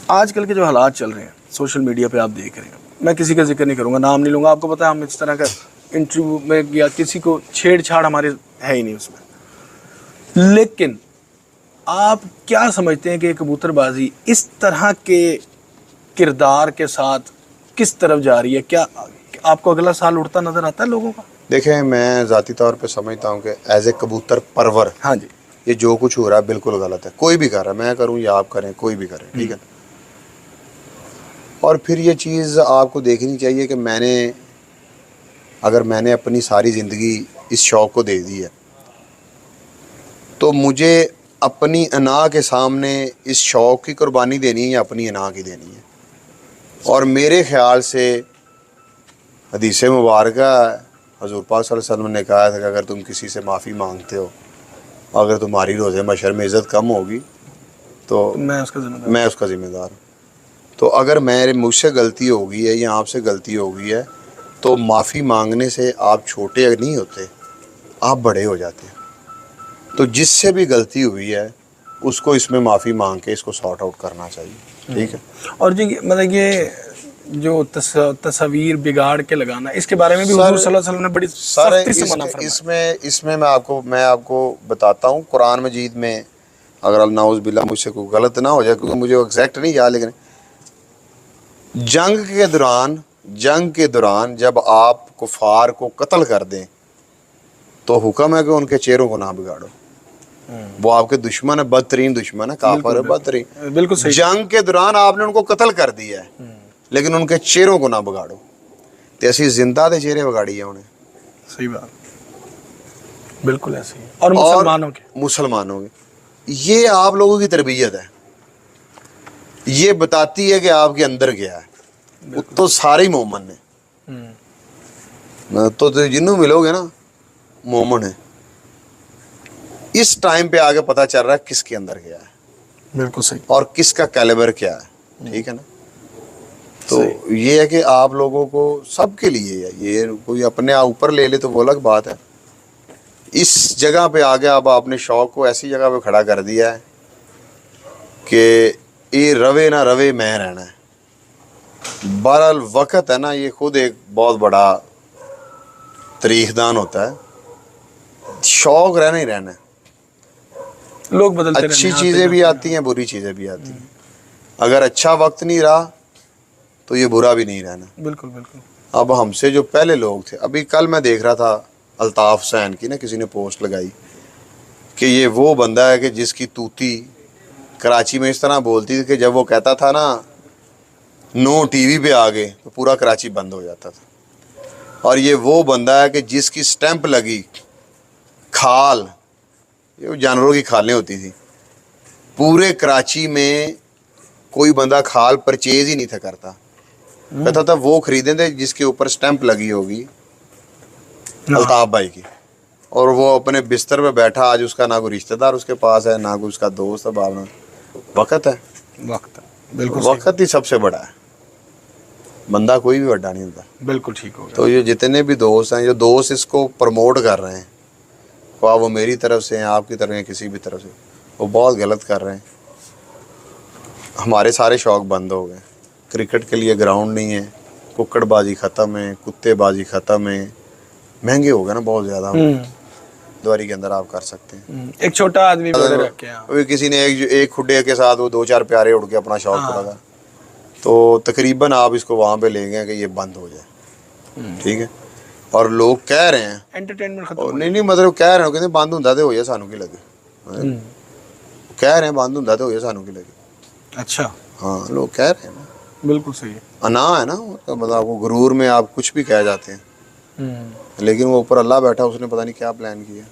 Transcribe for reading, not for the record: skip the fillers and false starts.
आजकल के जो हालात चल रहे हैं सोशल मीडिया पे आप देख रहे हैं, मैं किसी का जिक्र नहीं करूँगा, नाम नहीं लूँगा, आपको पता है हम इस तरह का इंटरव्यू में या किसी को छेड़छाड़ हमारे है ही नहीं उसमें। लेकिन आप क्या समझते हैं कि कबूतरबाजी इस तरह के किरदार के साथ किस तरफ जा रही है? क्या आपको अगला साल उड़ता नज़र आता है लोगों का? देखें, मैं ज़ाती तौर पे समझता हूँ कि एज ए कबूतर परवर, हाँ जी, ये जो कुछ हो रहा है बिल्कुल गलत है। कोई भी कर रहा है, मैं करूँ या आप करें, कोई भी करे, ठीक है। और फिर ये चीज़ आपको देखनी चाहिए कि अगर मैंने अपनी सारी ज़िंदगी इस शौक़ को दे दी है, तो मुझे अपनी अना के सामने इस शौक़ की कुर्बानी देनी है या अपनी अना की देनी है। और मेरे ख़्याल से हदीस मुबारक हज़ूर पाक सल्लल्लाहु अलैहि वसल्लम ने कहा था कि अगर तुम किसी से माफ़ी मांगते हो, अगर तुम्हारी रोज़े मशर में इज़्ज़त कम होगी तो मैं उसका ज़िम्मेदार हूँ। तो अगर मुझसे गलती हो गई है या आपसे गलती हो गई है, तो माफ़ी मांगने से आप छोटे नहीं होते, आप बड़े हो जाते हैं। तो जिससे भी गलती हुई है उसको इसमें माफ़ी मांग के इसको सॉर्ट आउट करना चाहिए, ठीक है। और जी मतलब ये जो तस्वीर बिगाड़ के लगाना, इसके बारे में भी हुज़ूर सल्लल्लाहु अलैहि वसल्लम ने बड़ी सख्ती से मना फरमाया। इसमें मैं आपको बताता हूँ, कुरान मजीद में, अगर नाउज़ बिल्लाह मुझसे कोई गलत ना हो जाए, क्योंकि मुझे एग्जैक्ट नहीं याद, लेकिन जंग के दौरान जब आप कुफार को कत्ल कर दें तो हुक्म है कि उनके चेहरों को ना बिगाड़ो। वो आपके दुश्मन है, बदतरीन दुश्मन है, काफिर है, बदतरीन। बिल्कुल सही। जंग के दौरान आपने उनको कत्ल कर दिया है, लेकिन उनके चेहरों को ना बिगाड़ो। तो ऐसी जिंदा के चेहरे बिगाड़ी है उन्हें। सही बात, बिल्कुल ऐसी है। और मुसलमानों के ये आप लोगों की तरबियत है, ये बताती है कि आपके अंदर क्या है। तो सारे ही मोमन है, तो जिन्हों मिलोगे ना मोमन है। इस टाइम पे आगे पता चल रहा है किसके अंदर क्या है, बिल्कुल सही, और किसका कैलिबर क्या है, ठीक है ना। तो ये है कि आप लोगों को सबके लिए है, ये कोई अपने ऊपर ले ले तो वो अलग बात है। इस जगह पे आगे अब आपने शौक़ को ऐसी जगह पे खड़ा कर दिया है कि ये रवे ना रवे मैं रहना है। बहरहाल वक़्त है ना, ये खुद एक बहुत बड़ा तारीखदान होता है। शौक़ रहना ही रहना है। लोग बदलते रहते हैं, अच्छी चीज़ें भी आती हैं, बुरी चीज़ें भी आती हैं। अगर अच्छा वक्त नहीं रहा तो ये बुरा भी नहीं रहना। बिल्कुल बिल्कुल। अब हमसे जो पहले लोग थे, अभी कल मैं देख रहा था अल्ताफ़ हुसैन की ना, किसी ने पोस्ट लगाई कि ये वो बंदा है कि जिसकी तूती कराची में इस तरह बोलती थी कि जब वो कहता था ना नो टीवी पे आ गए तो पूरा कराची बंद हो जाता था। और ये वो बंदा है कि जिसकी स्टैंप लगी खाल, ये जानवरों की खालें होती थी, पूरे कराची में कोई बंदा खाल परचेज ही नहीं था करता। कहता था वो खरीदे थे जिसके ऊपर स्टैंप लगी होगी अल्ताफ़ भाई की, और वो अपने बिस्तर पे बैठा। आज उसका ना कोई रिश्तेदार उसके पास है, ना कोई उसका दोस्त है, बाबना वक़्त है, बिल्कुल वक़्त ही सबसे बड़ा है, बंदा कोई भी बड़ा नहीं होता। बिल्कुल ठीक हो गया। तो ये जितने भी दोस्त हैं, जो दोस्त इसको प्रमोट कर रहे हैं, वो मेरी तरफ से हैं, आपकी तरफ से, किसी भी तरफ से, वो बहुत गलत कर रहे हैं। हमारे सारे शौक़ बंद हो गए। क्रिकेट के लिए ग्राउंड नहीं है, कुक्कड़बाजी ख़त्म है, कुत्तेबाजी ख़त्म है, महंगे हो गए ना बहुत ज़्यादा। द्वारी के अंदर आप कर सकते हैं। एक छोटा आदमी भी किसी ने एक खुडे के साथ वो 2-4 प्यारे उड़ के अपना शौक़ पूरा कर, तो तकरीबन आप इसको वहाँ पे ले गए कि ये बंद हो जाए, ठीक है। और लोग कह रहे हैं एंटरटेनमेंट खत्म नहीं मतलब कह रहे हो कहते बंद होंदा ते हो जाए सानू की लगे, कह रहे हैं बंद होंदा ते हो जाए सानू की लगे। अच्छा, हाँ लोग कह रहे हैं ना, बिल्कुल सही है। अना है ना, मतलब आपको गुरूर में आप कुछ भी कह जाते हैं, लेकिन वो ऊपर अल्लाह बैठा, उसने पता नहीं क्या प्लान किया।